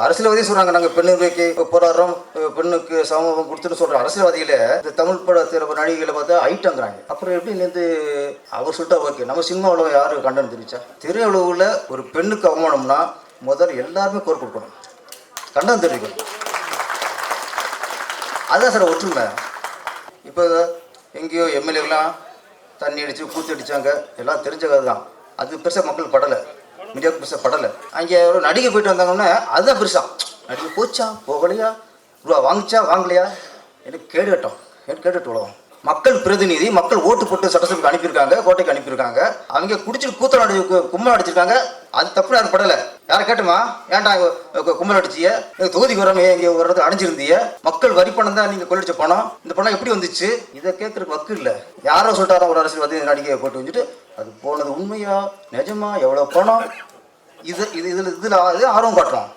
அரசியல்வாதி சொல்கிறாங்க நாங்கள் பெண்ணுக்கு போராடுறோம், பெண்ணுக்கு சமூகம் கொடுத்துன்னு சொல்கிற அரசியல்வாதியில் இந்த தமிழ் பட நடிகைகளை பார்த்தா ஐட்டங்கிறாங்க. அப்புறம் எப்படி இருந்து அவர் சொல்லிட்டா ஓகே. நம்ம சினிமாவில் யார் கண்டனம் தெரிவிச்சா? திரையுலகில் ஒரு பெண்ணுக்கு அவமானம்னா முதல்ல எல்லாருமே குரல் கொடுக்கணும், கண்டனம் தெரிவிக்கணும். அதுதான் சார் ஒற்றுமை. இப்போ எங்கேயோ எம்எல்ஏலாம் தண்ணி அடித்து கூத்து அடித்தாங்க, எல்லாம் தெரிஞ்ச கதை தான். அது பெருசாக மக்கள் படலை, மீடியாவுக்கு பெருசாக படலை. அங்கே ஒரு நடிகை போயிட்டு வந்தாங்கன்னா அதுதான் பெருசாக. நடிகை போச்சா போகலையா, ரூபா வாங்கிச்சா வாங்கலையா, எனக்கு கேட்டுட்டு உலகம். மக்கள் பிரதிநிதி, மக்கள் ஓட்டு போட்டு சட்டசபைக்கு அனுப்பியிருக்காங்க, கோட்டைக்கு அனுப்பியிருக்காங்க. அவங்க குடிச்சிட்டு கூத்தல் கும்பல் அடிச்சிருக்காங்க. அது தப்பு யாரும் படலை. யாரை கேட்டுமா ஏன்டா கும்பல் அடிச்சிய, தொகுதிக்கு வராம இங்கே ஒரு இடத்துல அடைஞ்சிருந்தீங்க, மக்கள் வரி பணம் தான் நீங்கள் கொள்ளிச்ச பணம், இந்த பணம் எப்படி வந்துச்சு? இதை கேட்கறதுக்கு வக்கு இல்லை. யாரோ சொல்லிட்டாரோ ஒரு அரசியல்வாதி நடிகையை போட்டு வச்சுட்டு அது போனது உண்மையா நிஜமா எவ்வளோ பணம், இதில் ஆர்வம் காட்டுறோம்.